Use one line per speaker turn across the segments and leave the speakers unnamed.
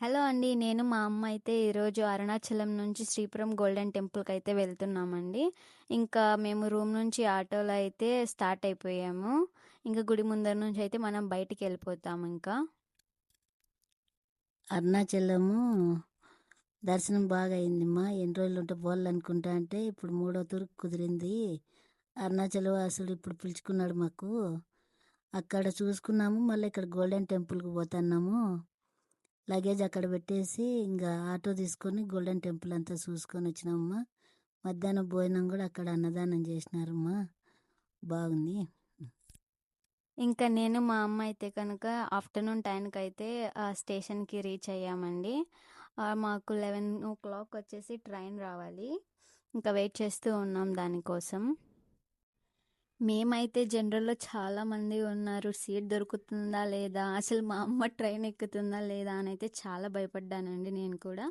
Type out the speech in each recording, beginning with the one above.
Hello అండి. నేను మా అమ్మ అయితే ఈరోజు అరుణాచలం నుంచి శ్రీపురం గోల్డెన్ టెంపుల్‌కయితే వెళ్తున్నామండి. ఇంకా మేము రూమ్ నుంచి ఆటోలో అయితే స్టార్ట్ అయిపోయాము. ఇంక గుడి ముందర నుంచి అయితే మనం బయటికెళ్ళిపోతాము ఇంకా.
అరుణాచలము దర్శనం బాగా అయిందమ్మా. ఎన్ని రోజులు ఉంటే పోవాలనుకుంటా అంటే ఇప్పుడు మూడో తూర్పు కుదిరింది. అరుణాచలం అసలు ఇప్పుడు పిలుచుకున్నాడు మాకు. అక్కడ చూసుకున్నాము, మళ్ళీ ఇక్కడ గోల్డెన్ టెంపుల్కి పోతున్నాము. లగేజ్ అక్కడ పెట్టేసి ఇంకా ఆటో తీసుకొని గోల్డెన్ టెంపుల్ అంతా చూసుకొని వచ్చినామమ్మా. మధ్యాహ్నం భోజనం కూడా అక్కడ అన్నదానం చేసినారమ్మా. బాగుంది.
ఇంకా నేను మా అమ్మ అయితే కనుక ఆఫ్టర్‌నూన్ టైంకయితే స్టేషన్‌కి రీచ్ అయ్యామండి. మాకు 11:00 వచ్చేసి ట్రైన్ రావాలి. ఇంకా వెయిట్ చేస్తూ ఉన్నాం దానికోసం. మేమైతే జనరల్‌లో చాలామంది ఉన్నారు. సీట్ దొరుకుతుందా లేదా? అసలు మా అమ్మ ట్రైన్ ఎక్కుతుందా లేదా? అనైతే చాలా భయపడ్డానండి నేను కూడా.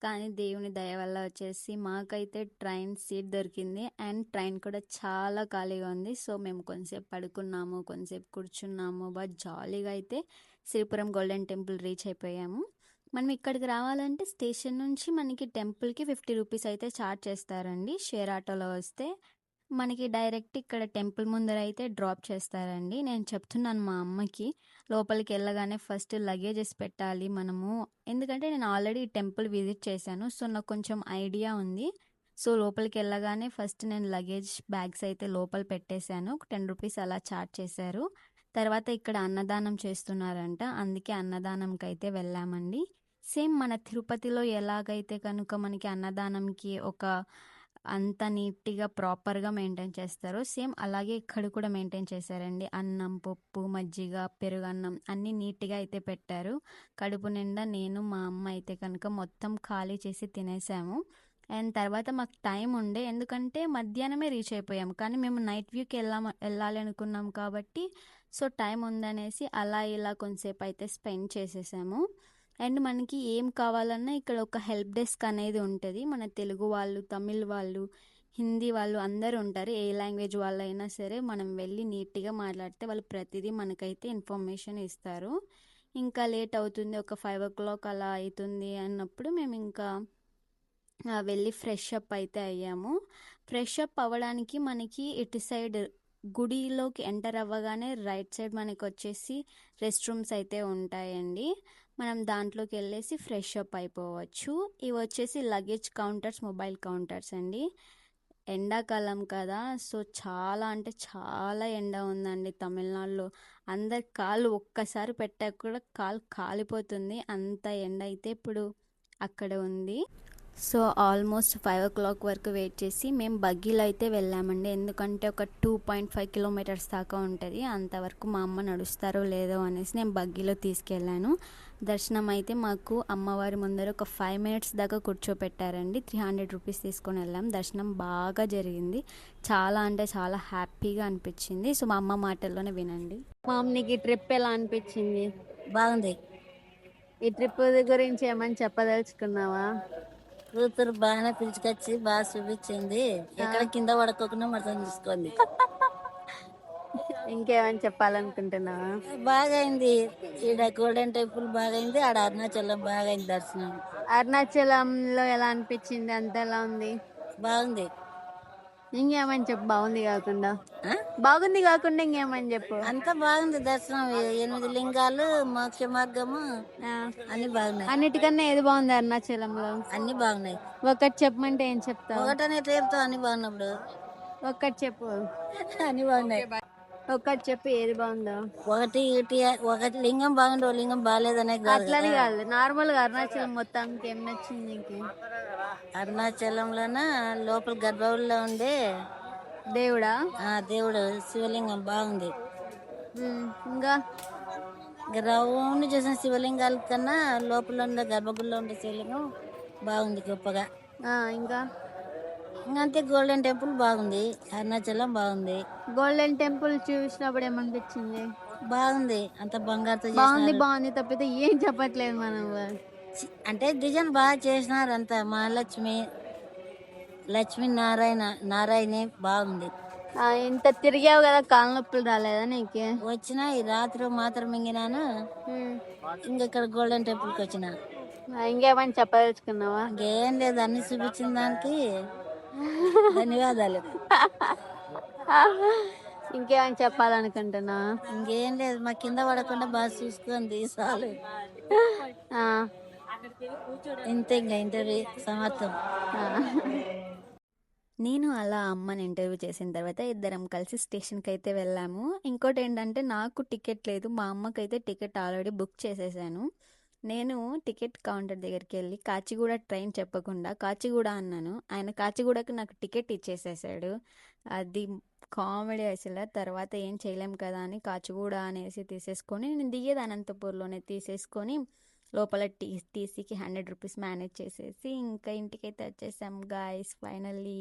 కానీ దేవుని దయ వల్ల వచ్చేసి మాకైతే ట్రైన్ సీట్ దొరికింది. అండ్ ట్రైన్ కూడా చాలా ఖాళీగా ఉంది. సో, మేము కొంతసేపు పడుకున్నాము, కొంతసేపు కూర్చున్నాము. జాలీగా అయితే శ్రీపురం గోల్డెన్ టెంపుల్ రీచ్ అయిపోయాము. మనం ఇక్కడికి రావాలంటే స్టేషన్ నుంచి మనకి టెంపుల్‌కి 50 రూపీస్ అయితే ఛార్జ్ చేస్తారండి షేర్ ఆటోలో వస్తే. మనకి డైరెక్ట్ ఇక్కడ టెంపుల్ ముందర అయితే డ్రాప్ చేస్తారండి. నేను చెప్తున్నాను మా అమ్మకి, లోపలికి వెళ్ళగానే ఫస్ట్ లగేజెస్ పెట్టాలి మనము. ఎందుకంటే నేను ఆల్రెడీ టెంపుల్ విజిట్ చేశాను. సో, నాకు కొంచెం ఐడియా ఉంది. సో, లోపలికి వెళ్ళగానే ఫస్ట్ నేను లగేజ్ బ్యాగ్స్ అయితే లోపల పెట్టేశాను. 10 రూపీస్ అలా ఛార్జ్ చేశారు. తర్వాత ఇక్కడ అన్నదానం చేస్తున్నారంట. అందుకే అన్నదానంకి అయితే వెళ్ళామండి. సేమ్ మన తిరుపతిలో ఎలాగైతే కనుక మనకి అన్నదానంకి ఒక అంత నీట్‌గా ప్రాపర్‌గా మెయింటైన్ చేస్తారో, సేమ్ అలాగే ఇక్కడ కూడా మెయింటైన్ చేశారండి. అన్నం, పప్పు, మజ్జిగ, పెరుగన్నం అన్నీ నీట్‌గా అయితే పెట్టారు. కడుపు నిండా నేను, మా అమ్మ అయితే కనుక మొత్తం ఖాళీ చేసి తినేసాము. అండ్ తర్వాత మాకు టైం ఉండే, ఎందుకంటే మధ్యాహ్నమే రీచ్ అయిపోయాము. కానీ మేము నైట్ వ్యూకి వెళ్ళాలి అనుకున్నాం కాబట్టి, సో, టైం ఉందనేసి అలా ఇలా కొంతసేపు అయితే స్పెండ్ చేసేసాము. అండ్ మనకి ఏం కావాలన్నా ఇక్కడ ఒక హెల్ప్ డెస్క్ అనేది ఉంటుంది. మన తెలుగు వాళ్ళు, తమిళ్ వాళ్ళు, హిందీ వాళ్ళు అందరూ ఉంటారు. ఏ లాంగ్వేజ్ వాళ్ళైనా సరే మనం వెళ్ళి నీట్‌గా మాట్లాడితే వాళ్ళు ప్రతిదీ మనకైతే ఇన్ఫర్మేషన్ ఇస్తారు. ఇంకా లేట్ అవుతుంది, ఒక 5:00 అలా అవుతుంది అన్నప్పుడు మేము ఇంకా వెళ్ళి ఫ్రెష్ అప్ అయితే అయ్యాము. ఫ్రెష్ అప్ అవ్వడానికి మనకి ఇటు సైడ్ గుడిలోకి ఎంటర్ అవ్వగానే రైట్ సైడ్ మనకి వచ్చేసి రెస్ట్ రూమ్స్ అయితే ఉంటాయండి. మనం దాంట్లోకి వెళ్ళేసి ఫ్రెష్ అప్ అయిపోవచ్చు. ఇవి వచ్చేసి లగేజ్ కౌంటర్స్, మొబైల్ కౌంటర్స్ అండి. ఎండాకాలం కదా, సో చాలా అంటే చాలా ఎండ ఉందండి తమిళనాడులో. అందరి కాళ్ళు ఒక్కసారి పెట్టాక కూడా కాలు కాలిపోతుంది. అంత ఎండ అయితే ఇప్పుడు అక్కడ ఉంది. సో, ఆల్మోస్ట్ 5:00 వరకు వెయిట్ చేసి మేము బగ్గీలో అయితే వెళ్ళామండి. ఎందుకంటే ఒక 2.5 కిలోమీటర్స్ దాకా ఉంటుంది. అంతవరకు మా అమ్మ నడుస్తారో లేదో అనేసి నేను బగ్గీలో తీసుకెళ్ళాను. దర్శనం అయితే మాకు అమ్మవారి ముందర ఒక 5 మినిట్స్ దాకా కూర్చోపెట్టారండి. 300 రూపీస్ తీసుకొని వెళ్ళాం. దర్శనం బాగా జరిగింది. చాలా అంటే చాలా హ్యాపీగా అనిపించింది. సో, మా అమ్మ మాటల్లోనే వినండి. మా అమ్మకి ఈ ట్రిప్ ఎలా అనిపించింది?
బాగుంది.
ఈ ట్రిప్ గురించి ఏమని చెప్పదలుచుకున్నావా?
కూతురు బాగానే పిలుచుకొచ్చి బాగా చూపించింది. ఎక్కడ కింద పడుకోకుండా మొత్తం చూసుకోండి.
ఇంకేమని చెప్పాలనుకుంటున్నావా?
బాగా అయింది. ఈడ గోల్డెన్ టెంపుల్ బాగా అయింది, ఆడ అరుణాచలం బాగా అయింది దర్శనం.
అరుణాచలంలో ఎలా అనిపించింది? అంత ఎలా ఉంది?
బాగుంది.
ఇంకేమని చెప్పు, బాగుంది కాకుండా.
ఆ?
బాగుంది కాకుండా ఇంకేమని చెప్పు.
అంతా బాగుంది దర్శనం. 8 లింగాలు, మోక్ష మార్గము
ఆ,
అన్ని బాగున్నాయి.
అన్నిటికన్నా ఏది బాగుంది అరుణాచలంలో?
అన్ని బాగున్నాయి.
ఒకటి చెప్పమంటే ఏం చెప్తావు?
ఒకటనే రేపుతో అన్ని బాగున్నప్పుడు
ఒక్కటి చెప్పు.
అన్ని బాగున్నాయి.
ఒక్కటి చెప్పు, ఏది బాగుందో.
ఒకటి లింగం బాగుంది, ఓ లింగం బాగాలేదనే కాదు
అట్లని
కదా.
కాదు, నార్మల్గా అరుణాచలం మొత్తానికి ఏం నచ్చింది నీకు?
అరుణాచలంలోన లోపల గర్భగుడిలో ఉండే
దేవుడా?
దేవుడు శివలింగం బాగుంది.
ఇంకా
రౌండ్ చేసిన శివలింగాల కన్నా లోపల ఉండే గర్భగుడిలో ఉండే శివలింగం బాగుంది గొప్పగా.
ఇంకా
ఇంకంతే. గోల్డెన్ టెంపుల్ బాగుంది, అరుణాచలం బాగుంది.
గోల్డెన్ టెంపుల్ చూసినప్పుడు ఏమనిపించింది?
బాగుంది, అంత బంగారుతో
బాగుంది
చేసినారు.
బాగుంది తప్పితే ఏం చెప్పట్లేదు మనం.
అంటే డిజైన్ బాగా చేసినారు. అంత మహాలక్ష్మి, లక్ష్మీ నారాయణి బాగుంది.
ఇంత తిరిగావు కదా, కాళ్ళ నొప్పులు రాలేదా నీకు?
వచ్చిన ఈ రాత్రి మాత్రం మింగినాను. ఇంకా ఇక్కడ గోల్డెన్ టెంపుల్కి వచ్చిన.
ఇంకేమని చెప్పదలుచుకున్నావా?
ఇంకేం లేదు, అన్ని చూపించిన దానికి ధన్యవాదాలు.
ఇంకేమని చెప్పాలనుకుంటున్నా?
ఇంకేం లేదు, మా కింద పడకుండా బాగా చూసుకుంది చాలు. ఇంతే, ఇంకా ఇంటర్వ్యూ సమాప్తం.
నేను అలా అమ్మని ఇంటర్వ్యూ చేసిన తర్వాత ఇద్దరం కలిసి స్టేషన్కి అయితే వెళ్ళాము. ఇంకోటి ఏంటంటే నాకు టికెట్ లేదు, మా అమ్మకైతే టికెట్ ఆల్రెడీ బుక్ చేసేసాను. నేను టికెట్ కౌంటర్ దగ్గరికి వెళ్ళి కాచిగూడ ట్రైన్ చెప్పకుండా కాచిగూడ అన్నాను. ఆయన కాచిగూడకు నాకు టికెట్ ఇచ్చేసేసాడు. అది కామెడీ అసలు. తర్వాత ఏం చేయలేం కదా అని కాచిగూడ అనేసి తీసేసుకొని, నేను దిగేది అనంతపూర్లోనే తీసేసుకొని లోపల టీసీకి 100 రూపీస్ మేనేజ్ చేసేసి ఇంకా ఇంటికైతే వచ్చేసాం గాయస్ ఫైనల్లీ.